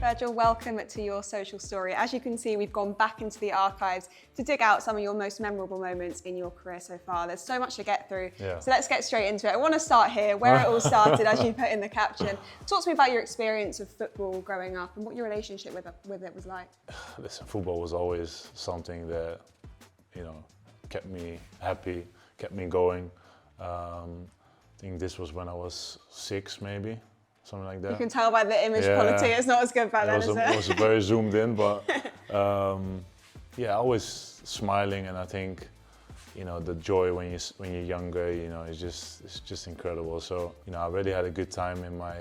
Virgil, welcome to your social story. As you can see, we've gone back into the archives to dig out some of your most memorable moments in your career so far. There's so much to get through, so let's get straight into it. I want to start here, where it all started, as you put in the caption. Talk to me about your experience of football growing up and what your relationship with it was like. Listen, football was always something that, kept me happy, kept me going. I think this was when I was 6, maybe. Something like that. You can tell by the image quality, it's not as good back then, is it? It was very zoomed in, but always smiling, and I think, the joy when you're younger, it's just incredible. So, I really had a good time in my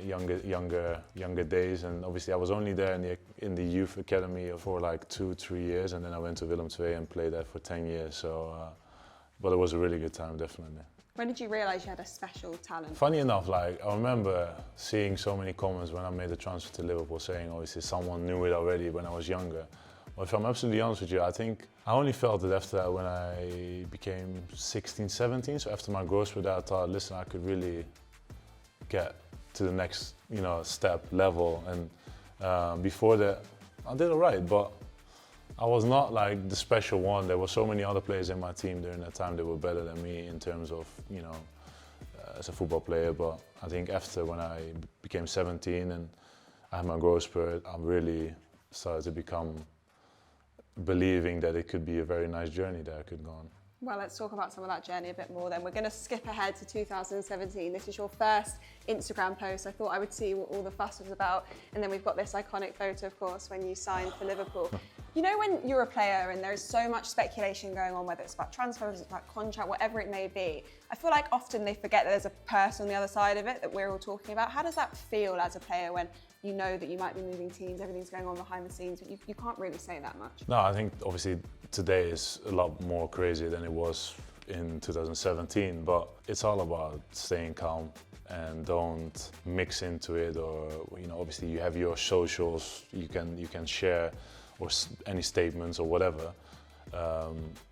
younger days, and obviously I was only there in the youth academy for like 2-3 years, and then I went to Willem II and played there for 10 years. So, but it was a really good time, definitely. When did you realise you had a special talent? Funny enough, I remember seeing so many comments when I made the transfer to Liverpool saying, obviously, someone knew it already when I was younger. Well, if I'm absolutely honest with you, I think I only felt it after that when I became 16, 17. So after my growth spurt, I thought, listen, I could really get to the next, level. And before that, I did all right, but I was not like the special one. There were so many other players in my team during that time that were better than me in terms of, as a football player. But I think after when I became 17 and I had my growth spurt, I really started to become believing that it could be a very nice journey that I could go on. Well, let's talk about some of that journey a bit more then. We're going to skip ahead to 2017. This is your first Instagram post. I thought I would see what all the fuss was about. And then we've got this iconic photo, of course, when you signed for Liverpool. When you're a player and there's so much speculation going on, whether it's about transfers, it's about contract, whatever it may be, I feel like often they forget that there's a person on the other side of it that we're all talking about. How does that feel as a player when you know that you might be moving teams, everything's going on behind the scenes, but you can't really say that much? No, I think obviously today is a lot more crazy than it was in 2017, but it's all about staying calm and don't mix into it, or obviously you have your socials, you can share or any statements or whatever,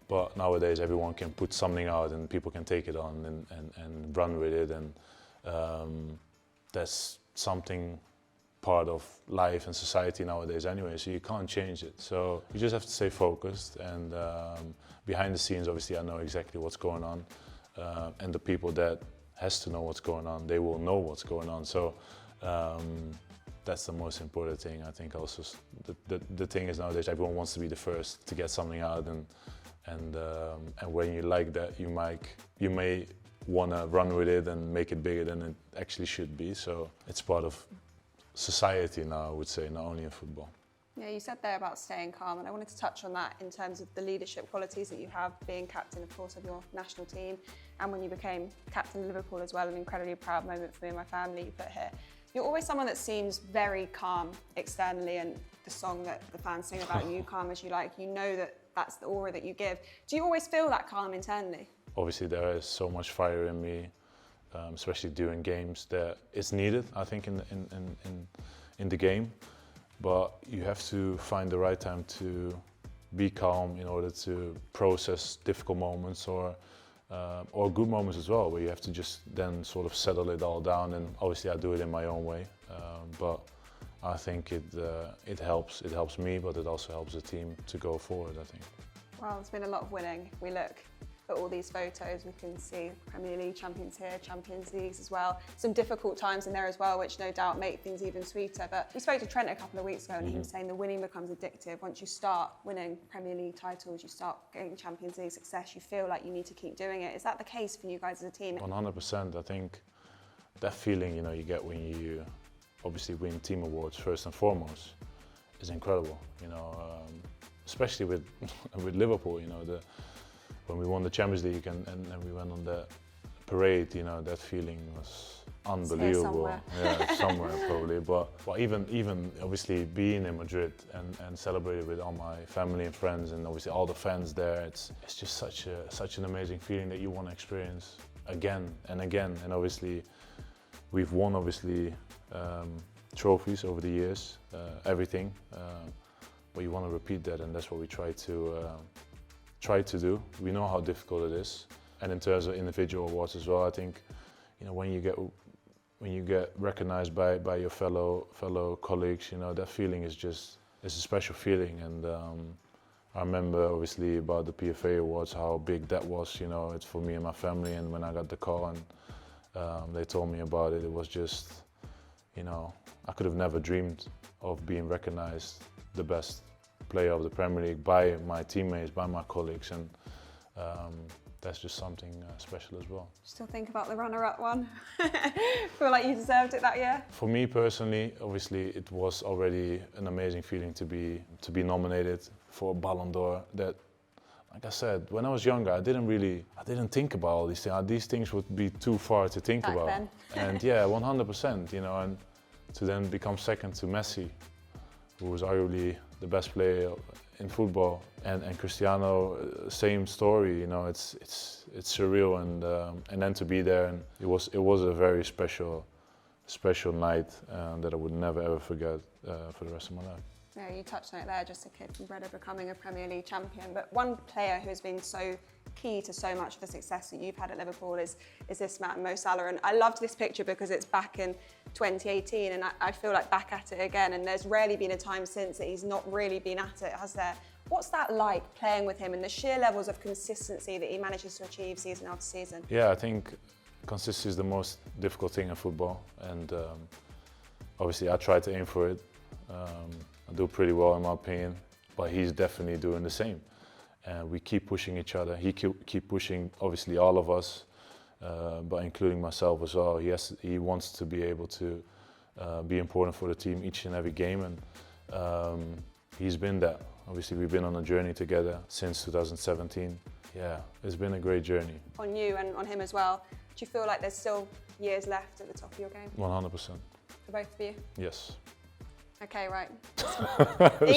but nowadays everyone can put something out and people can take it on and run with it, and that's something part of life and society nowadays anyway, so you can't change it. So you just have to stay focused, and behind the scenes, obviously I know exactly what's going on, and the people that has to know what's going on, they will know what's going on. So that's the most important thing. I think also the thing is nowadays everyone wants to be the first to get something out, and when you like that, you may want to run with it and make it bigger than it actually should be. So it's part of society now, I would say, not only in football. Yeah, you said there about staying calm, and I wanted to touch on that in terms of the leadership qualities that you have, being captain, of course, of your national team, and when you became captain of Liverpool as well, an incredibly proud moment for me and my family you put here. You're always someone that seems very calm externally, and the song that the fans sing about you, Calm As You Like, that's the aura that you give. Do you always feel that calm internally? Obviously there is so much fire in me, especially during games, that it's needed, I think, in the game. But you have to find the right time to be calm in order to process difficult moments or good moments as well, where you have to just then sort of settle it all down. And obviously I do it in my own way, but I think it helps. It helps me, but it also helps the team to go forward, I think. Well, there's been a lot of winning. We look at all these photos, we can see Premier League champions here, Champions Leagues as well. Some difficult times in there as well, which no doubt make things even sweeter. But we spoke to Trent a couple of weeks ago, and he was saying the winning becomes addictive. Once you start winning Premier League titles, you start getting Champions League success, you feel like you need to keep doing it. Is that the case for you guys as a team? 100%. I think that feeling you get when you obviously win team awards first and foremost is incredible. Especially with Liverpool. When we won the Champions League and we went on that parade, that feeling was unbelievable. Somewhere probably. But even obviously being in Madrid and celebrating with all my family and friends, and obviously all the fans there, it's just such an amazing feeling that you want to experience again and again. And obviously we've won trophies over the years, everything. But you want to repeat that, and that's what we try to do. We know how difficult it is, and in terms of individual awards as well, I think when you get when you get recognized by your fellow colleagues, you know, that feeling is just, it's a special feeling. And I remember obviously about the PFA Awards, how big that was, you know, it's for me and my family. And when I got the call and they told me about it, it was just, you know, I could have never dreamed of being recognized the best player of the Premier League by my teammates, by my colleagues, and that's just something special as well. Still think about the runner-up one? Feel like you deserved it that year? For me personally, obviously, it was already an amazing feeling to be nominated for a Ballon d'Or. That, like I said, when I was younger, I didn't think about all these things. These things would be too far to think Back about. then. And yeah, 100%, you know, and to then become second to Messi, who was arguably the best player in football, and Cristiano, same story. You know, it's surreal, and then to be there, and it was a very special night that I would never ever forget for the rest of my life. Yeah, you touched on it there, just a kid from Breda becoming a Premier League champion. But one player who has been so key to so much of the success that you've had at Liverpool is this man, Mo Salah. And I loved this picture because it's back in 2018, and I feel like back at it again. And there's rarely been a time since that he's not really been at it, has there? What's that like, playing with him, and the sheer levels of consistency that he manages to achieve season after season? Yeah, I think consistency is the most difficult thing in football, and obviously I try to aim for it. I do pretty well in my opinion, but he's definitely doing the same. And we keep pushing each other. He keep pushing, obviously, all of us, but including myself as well. He wants to be able to be important for the team each and every game, and he's been that. Obviously, we've been on a journey together since 2017. Yeah, it's been a great journey. On you and on him as well. Do you feel like there's still years left at the top of your game? 100%. For both of you? Yes. Okay, right.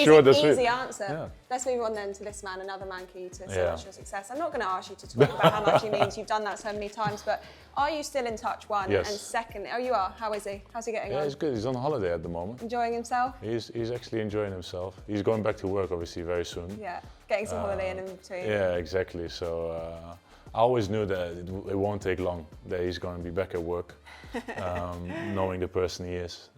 Sure, easy answer. Yeah. Let's move on then to this man, another man key to so much your success. I'm not going to ask you to talk about how much he means. You've done that so many times. But are you still in touch, one? Yes. And second, oh, you are. How is he? How's he getting on? Yeah, he's good. He's on holiday at the moment. Enjoying himself? He's actually enjoying himself. He's going back to work, obviously, very soon. Yeah, getting some holiday in between. Yeah, exactly. So I always knew that it won't take long, that he's going to be back at work, knowing the person he is.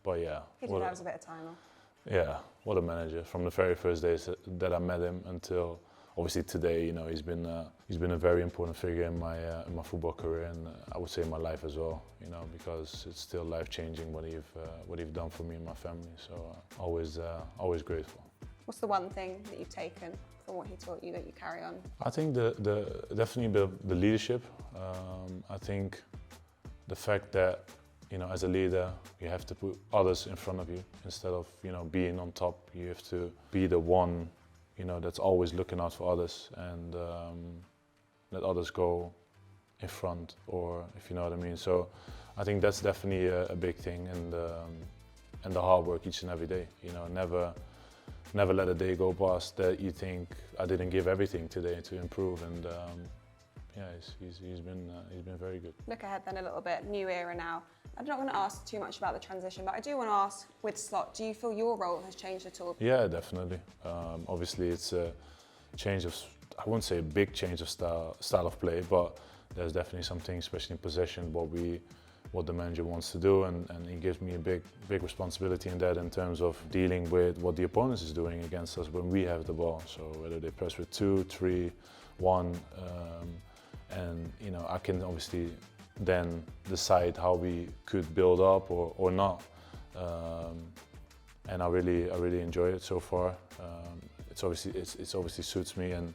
But yeah. He deserves a bit of time off. Yeah, what a manager. From the very first days that I met him until obviously today, you know, he's been a very important figure in my football career, and I would say in my life as well, you know, because it's still life-changing what he's done for me and my family. So always grateful. What's the one thing that you've taken from what he taught you that you carry on? I think definitely the leadership. I think the fact that, you know, as a leader, you have to put others in front of you instead of, you know, being on top. You have to be the one, you know, that's always looking out for others, and let others go in front, or if you know what I mean. So I think that's definitely a big thing, and the hard work each and every day. You know, never let a day go past that you think I didn't give everything today to improve, and yeah, he's been very good. Look ahead then a little bit, new era now. I'm not going to ask too much about the transition, but I do want to ask, with Slot, do you feel your role has changed at all? Yeah, definitely. Obviously, it's a change of, I wouldn't say a big change of style of play, but there's definitely something, especially in possession, what the manager wants to do, and he gives me a big responsibility in that, in terms of dealing with what the opponent is doing against us when we have the ball. So whether they press with 2, 3, 1, and you know, I can obviously then decide how we could build up or not. And I really enjoy it so far. It's obviously suits me, and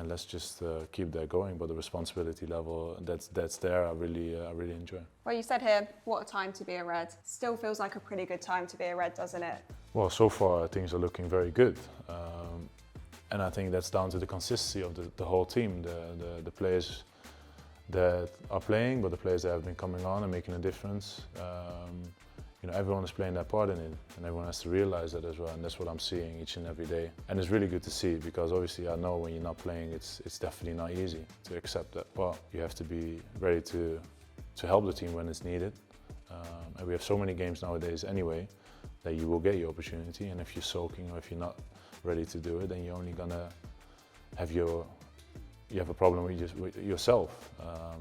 let's just keep that going. But the responsibility level that's there, I really enjoy. Well, you said here, what a time to be a Red. Still feels like a pretty good time to be a Red, doesn't it? Well, so far things are looking very good. And I think that's down to the consistency of the whole team, the players that are playing, but the players that have been coming on and making a difference. You know, everyone is playing their part in it, and everyone has to realize that as well. And that's what I'm seeing each and every day. And it's really good to see, because obviously I know when you're not playing, it's definitely not easy to accept that. But you have to be ready to help the team when it's needed. And we have so many games nowadays anyway, that you will get your opportunity. And if you're soaking, or if you're not ready to do it, then you're only gonna have a problem with yourself.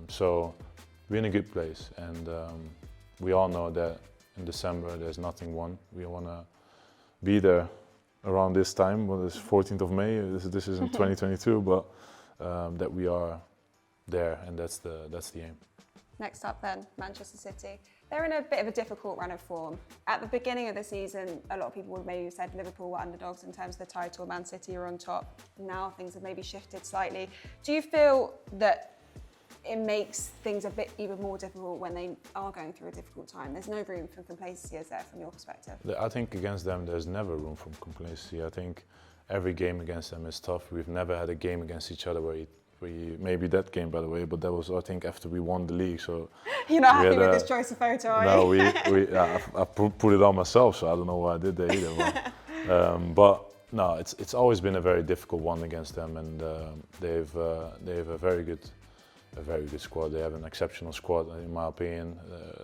So we're in a good place, and we all know that in December there's nothing won. We want to be there around this time, well, it's 14th of May, this is in 2022, but that we are there, and that's the aim. Next up then, Manchester City. They're in a bit of a difficult run of form. At the beginning of the season, a lot of people would maybe have said Liverpool were underdogs in terms of the title, Man City are on top. Now things have maybe shifted slightly. Do you feel that it makes things a bit even more difficult when they are going through a difficult time? There's no room for complacency, is there, from your perspective? I think against them there's never room for complacency. I think every game against them is tough. We've never had a game against each other where maybe that game, by the way, but that was, I think, after we won the league. So you're not happy with this choice of photo, are you? No, I put it on myself, so I don't know why I did that either. But no, it's always been a very difficult one against them, and they have a very good squad. They have an exceptional squad, in my opinion.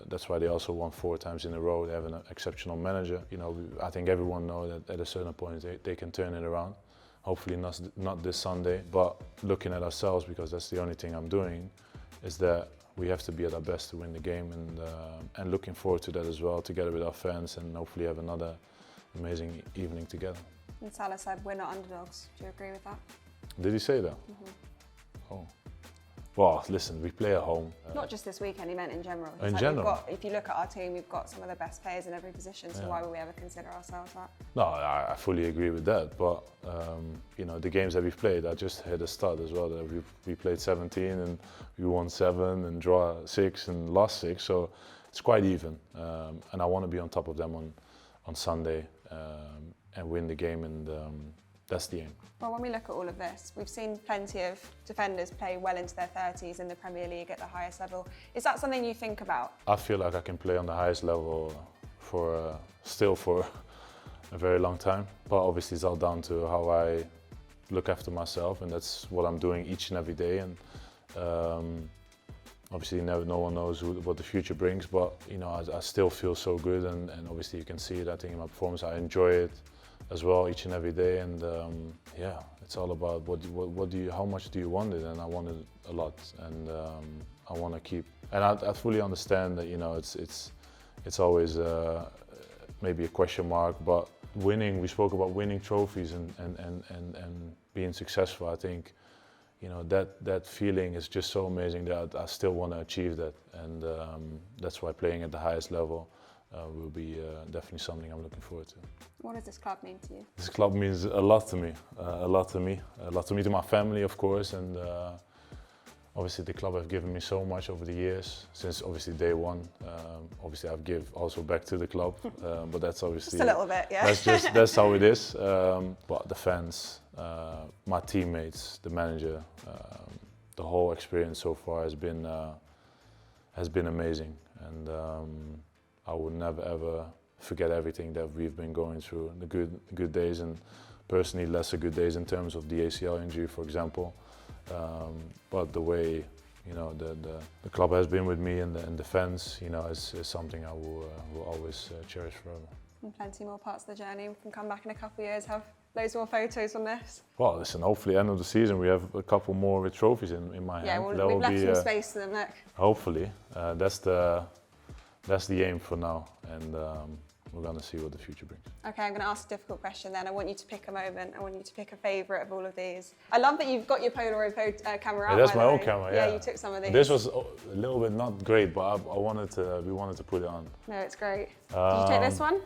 That's why they also won 4 times in a row. They have an exceptional manager. You know, I think everyone knows that at a certain point they can turn it around. Hopefully not this Sunday, but looking at ourselves, because that's the only thing I'm doing, is that we have to be at our best to win the game, and looking forward to that as well, together with our fans, and hopefully have another amazing evening together. And Salah said we're not underdogs. Do you agree with that? Did he say that? Oh. Well, listen, we play at home. Not just this weekend, he meant in general. In general? If you look at our team, we've got some of the best players in every position, so why would we ever consider ourselves that? No, I fully agree with that, but you know, the games that we've played, I just had a start as well. That we played 17 and we won 7 and draw 6 and lost 6, so it's quite even. And I want to be on top of them on Sunday and win the game, and that's the aim. Well, when we look at all of this, we've seen plenty of defenders play well into their 30s in the Premier League at the highest level. Is that something you think about? I feel like I can play on the highest level still for a very long time, but obviously it's all down to how I look after myself, and that's what I'm doing each and every day. And obviously no one knows what the future brings, but you know, I still feel so good, and obviously you can see it, I think, in my performance. I enjoy it as well each and every day, and yeah, it's all about how much do you want it, and I want it a lot, and I want to keep. And I fully understand that, you know, it's always maybe a question mark, but winning. We spoke about winning trophies and being successful. I think, you know, that feeling is just so amazing that I still want to achieve that, and that's why playing at the highest level will be definitely something I'm looking forward to. What does this club mean to you? This club means a lot to me, to my family, of course, and obviously the club have given me so much over the years, since obviously day one. Obviously I've give also back to the club, but that's obviously just a little bit, yeah. That's how it is. But the fans, my teammates, the manager, the whole experience so far has been amazing, and I would never ever forget everything that we've been going through, the good days, and personally lesser good days in terms of the ACL injury, for example. But the way, you know, the club has been with me, and the fans, you know, is something I will always cherish forever. And plenty more parts of the journey. We can come back in a couple of years, have loads more photos on this. Well, listen, hopefully end of the season we have a couple more with trophies in my hand. Yeah, we've left some space to them, look. Hopefully. That's the aim for now, and we're going to see what the future brings. Okay, I'm going to ask a difficult question then. I want you to pick a moment. I want you to pick a favourite of all of these. I love that you've got your Polaroid camera out. Yeah, that's my own camera, yeah. Yeah, you took some of these. This was a little bit not great, but we wanted to put it on. No, it's great. Did you take this one?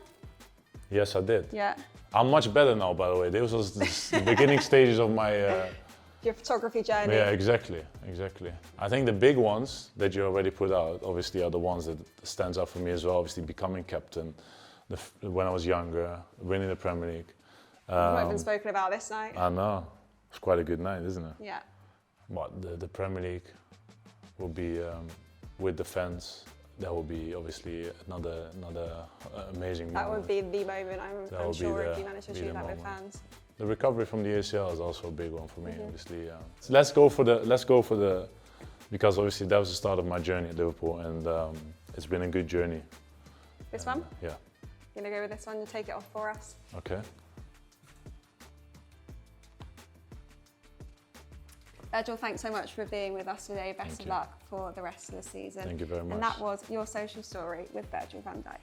Yes, I did. Yeah. I'm much better now, by the way. This was the beginning stages of my... your photography journey. Yeah, exactly. I think the big ones that you already put out, obviously, are the ones that stands out for me as well. Obviously, becoming captain, when I was younger, winning the Premier League. We've not even spoken about this night. I know. It's quite a good night, isn't it? Yeah. But the Premier League will be with the fans. That will be obviously another amazing moment. That would be the moment, I'm sure, if you manage to achieve that with fans. The recovery from the ACL is also a big one for me, obviously. So let's go for the, because obviously that was the start of my journey at Liverpool, and it's been a good journey. This one? Yeah. You're gonna go with this one and take it off for us? Okay. Virgil, thanks so much for being with us today. Best Thank of you. luck for the rest of the season. Thank you very much. And that was Your Social Story with Virgil van Dijk.